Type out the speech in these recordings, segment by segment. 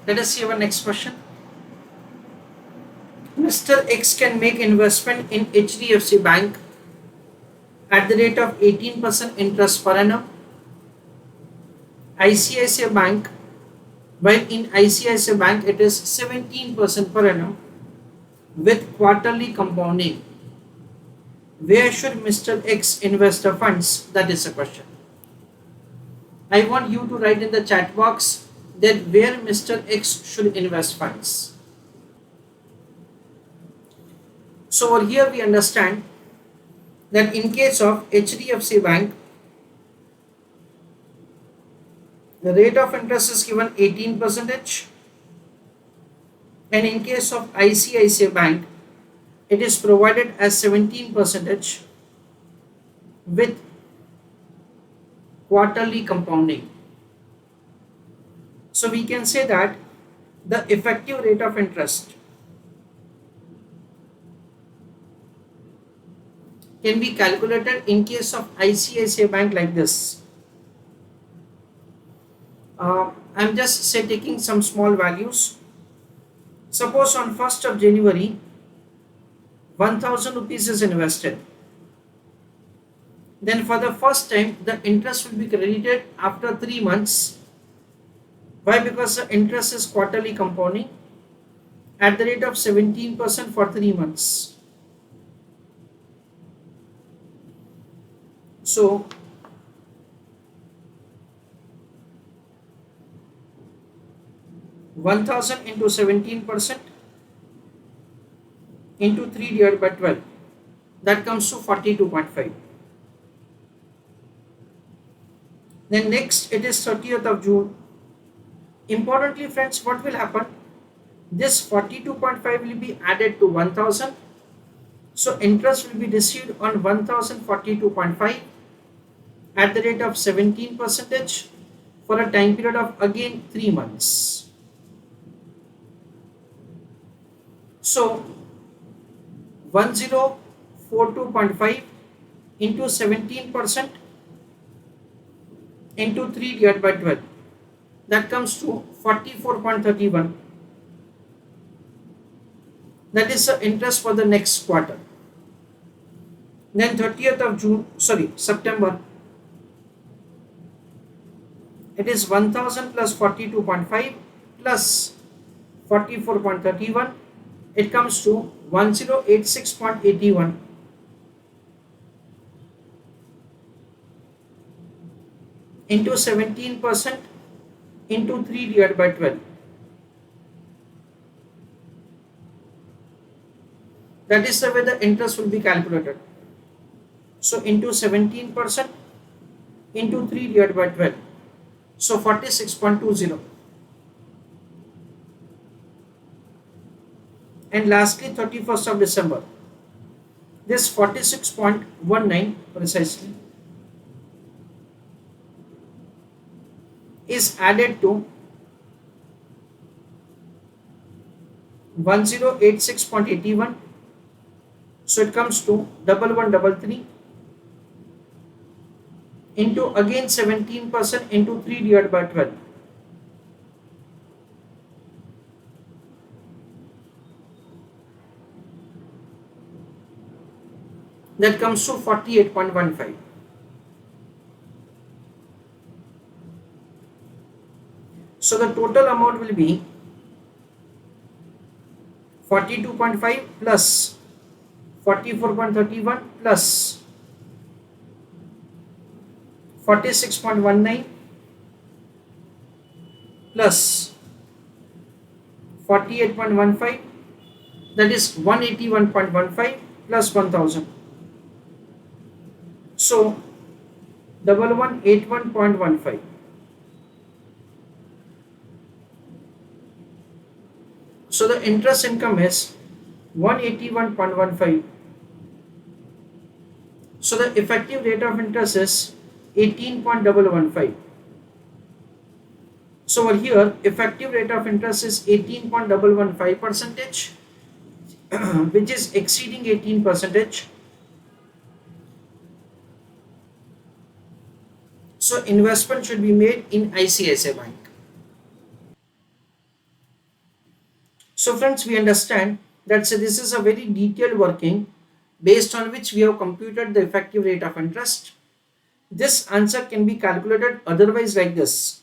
Let us see our next question. Mr. X can make investment in HDFC Bank at the rate of 18% interest per annum. ICICI Bank, while in ICICI Bank it is 17% per annum with quarterly compounding. Where should Mr. X invest the funds? That is the question. I want you to write in the chat box that where Mr. X should invest funds. So over here we understand that in case of HDFC Bank, the rate of interest is given 18%, and in case of ICICI Bank, it is provided as 17% with quarterly compounding. So we can say that the effective rate of interest can be calculated in case of ICICI Bank like this. I'm just say taking some small values. Suppose on 1st of January 1000 rupees is invested. Then for the first time the interest will be credited after 3 months. Why? Because the interest is quarterly compounding at the rate of 17% for 3 months. So one thousand into 17% into 3 divided by 12, that comes to 42.5. Then next it is 30th of June. Importantly friends, what will happen? This 42.5 will be added to 1000. So interest will be received on 1042.5 at the rate of 17% for a time period of again 3 months. So 1042.5 into 17% into 3 divided by 12, that comes to 44.31. That is the interest for the next quarter. Then 30th of September, it is 1000 plus 42.5 plus 44.31. It comes to 1086.81 into 17% into 3 divided by 12. That is the way the interest will be calculated. So into 17% into 3 divided by 12. So 46.20. And lastly 31st of December. This 46.19 precisely is added to 1086.81. So it comes to 1133 into again 17% into 3 divided by 12. That comes to 48.15. So the total amount will be 42.5 plus 44.31 plus 46.19 plus 48.15, that is 181.15 plus 1000. So 1181.15. So the interest income is 181.15. So the effective rate of interest is 18.15. So over here effective rate of interest is 18.15%, which is exceeding 18%. So investment should be made in ICICI Bank. So friends, we understand that this is a very detailed working based on which we have computed the effective rate of interest. This answer can be calculated otherwise like this.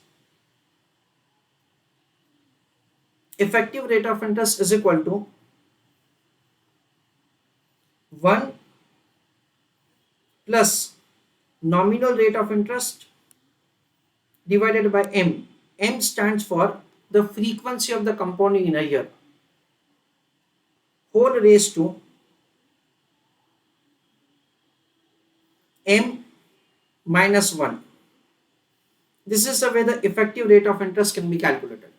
Effective rate of interest is equal to 1 plus nominal rate of interest divided by M. M stands for the frequency of the compounding in a year, whole raised to M minus 1. This is the way the effective rate of interest can be calculated.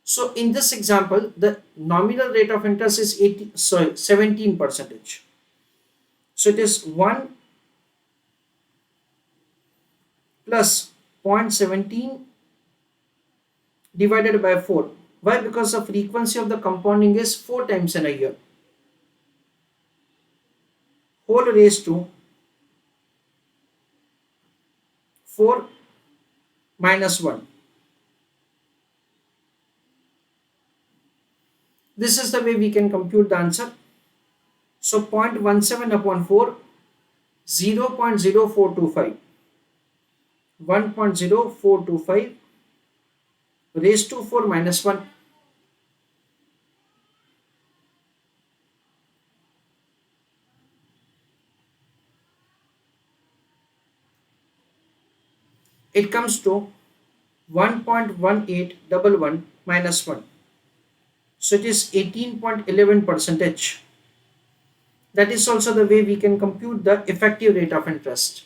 So in this example, the nominal rate of interest is 17 percentage. So it is 1 plus 0.17 divided by 4. Why? Because the frequency of the compounding is 4 times in a year, whole raised to 4 minus 1. This is the way we can compute the answer. So 0.17 upon 4, 0.0425, 1.0425 raised to 4 minus 1. It comes to 1.1811 minus 1. So it is 18.11 percentage. That is also the way we can compute the effective rate of interest.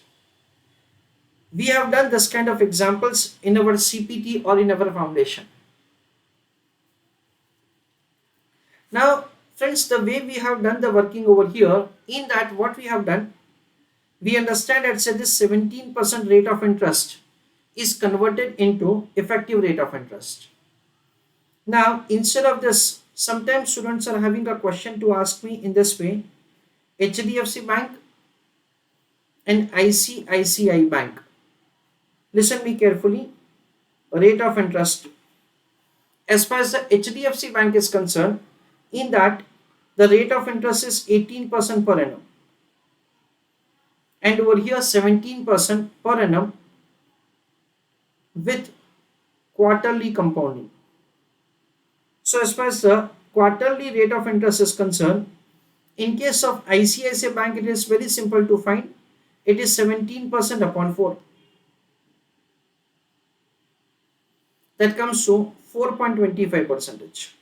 We have done this kind of examples in our CPT or in our foundation. Now friends, the way we have done the working over here, in that what we have done, we understand that say this 17% rate of interest is converted into effective rate of interest. Now instead of this, sometimes students are having a question to ask me in this way: HDFC Bank and ICICI Bank, listen me carefully, rate of interest. As far as the HDFC Bank is concerned, in that the rate of interest is 18% per annum, and over here 17% per annum with quarterly compounding. So as far as the quarterly rate of interest is concerned, in case of ICICI Bank, it is very simple to find. It is 17% upon 4. That comes to 4.25 percentage.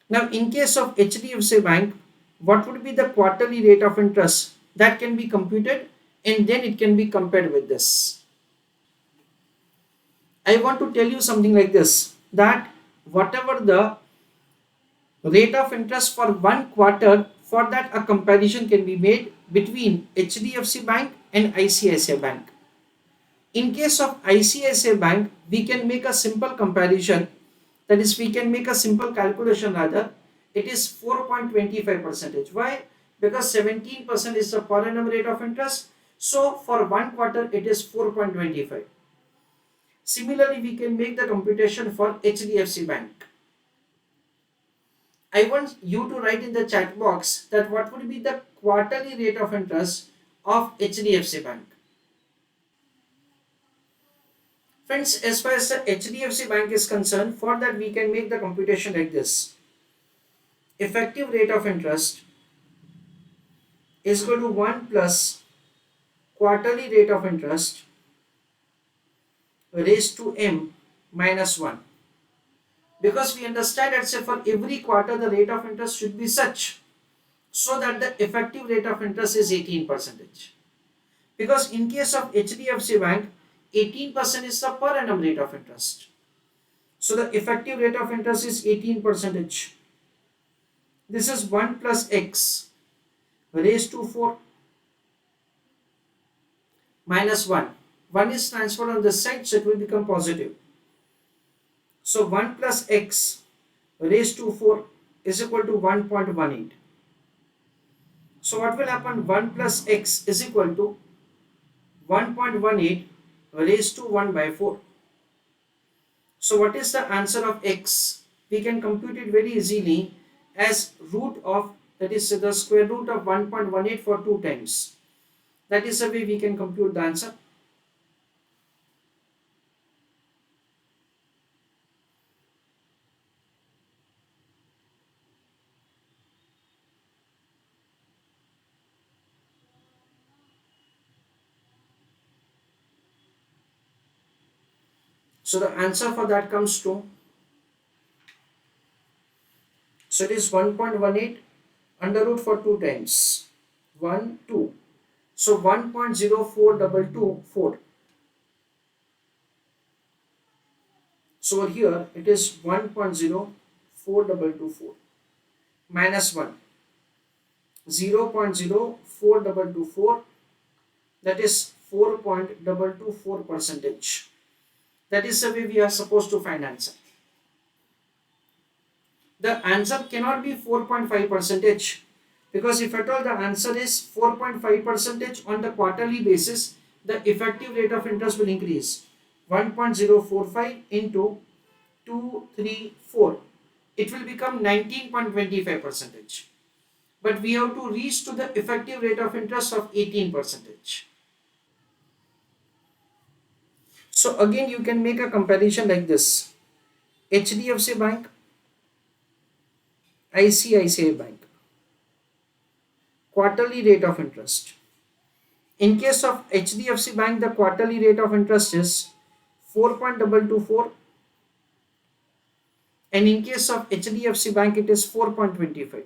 Now in case of HDFC Bank, what would be the quarterly rate of interest? That can be computed and then it can be compared with this. I want to tell you something like this, that whatever the rate of interest for one quarter, for that a comparison can be made between HDFC Bank and ICICI Bank. In case of ICICI Bank, we can make a simple comparison, that is we can make a simple calculation rather. It is 4.25 percentage. Why? Because 17% is the per annum rate of interest. So for one quarter it is 4.25. Similarly, we can make the computation for HDFC Bank. I want you to write in the chat box that what would be the quarterly rate of interest of HDFC Bank. Friends, as far as the HDFC Bank is concerned, for that we can make the computation like this. Effective rate of interest is equal to 1 plus quarterly rate of interest raised to M minus 1. Because we understand that say for every quarter the rate of interest should be such so that the effective rate of interest is 18%. Because in case of HDFC Bank, 18% is the per annum rate of interest. So the effective rate of interest is 18%. This is 1 plus x raised to 4 minus 1. 1 is transferred on this side, so it will become positive. So 1 plus x raised to 4 is equal to 1.18. So what will happen? 1 plus x is equal to 1.18 raised to 1 by 4. So what is the answer of x? we can compute it very easily as root of, that is the square root of 1.18 for 2 times. That is the way we can compute the answer. So the answer for that comes to, so it is 1.18 under root for 2 times 1 2, so 1.042224. So here it is 1.04224 minus 1, 0.04224, that is 4.224 percentage. That is the way we are supposed to find answer. The answer cannot be 4.5 percentage, because if at all the answer is 4.5 percentage on the quarterly basis, the effective rate of interest will increase 1.045 into 234, it will become 19.25 percentage, but we have to reach to the effective rate of interest of 18 percentage. So again you can make a comparison like this: HDFC Bank, ICICI Bank, quarterly rate of interest. In case of HDFC Bank, the quarterly rate of interest is 4.224, and in case of HDFC Bank it is 4.25.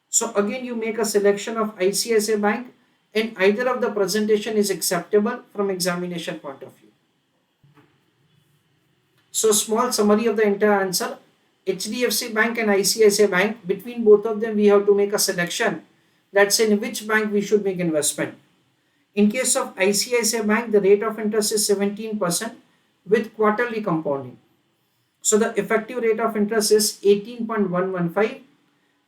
So again you make a selection of ICICI Bank, and either of the presentation is acceptable from examination point of view. So small summary of the entire answer: HDFC Bank and ICICI Bank, between both of them we have to make a selection, that's in which bank we should make investment. In case of ICICI Bank, the rate of interest is 17% with quarterly compounding. So the effective rate of interest is 18.115,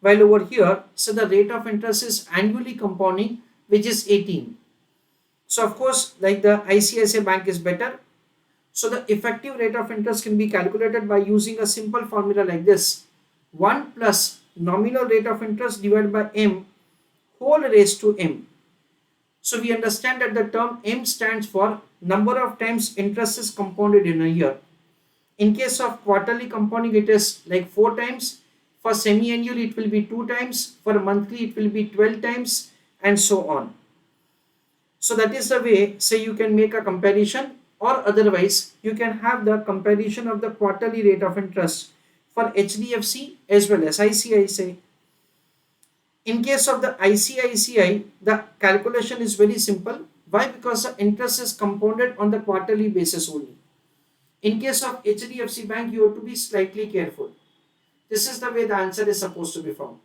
while over here, so the rate of interest is annually compounding, which is 18. So of course, like the ICICI Bank is better. So the effective rate of interest can be calculated by using a simple formula like this: 1 plus nominal rate of interest divided by m whole raised to m. So we understand that the term m stands for number of times interest is compounded in a year. In case of quarterly compounding, it is like 4 times. For semi-annual, it will be 2 times. For monthly, it will be 12 times, and so on. So that is the way, say, you can make a comparison, or otherwise you can have the comparison of the quarterly rate of interest for HDFC as well as ICICI. In case of the ICICI, the calculation is very simple. Why? Because the interest is compounded on the quarterly basis only. In case of HDFC Bank, you have to be slightly careful. This is the way the answer is supposed to be found.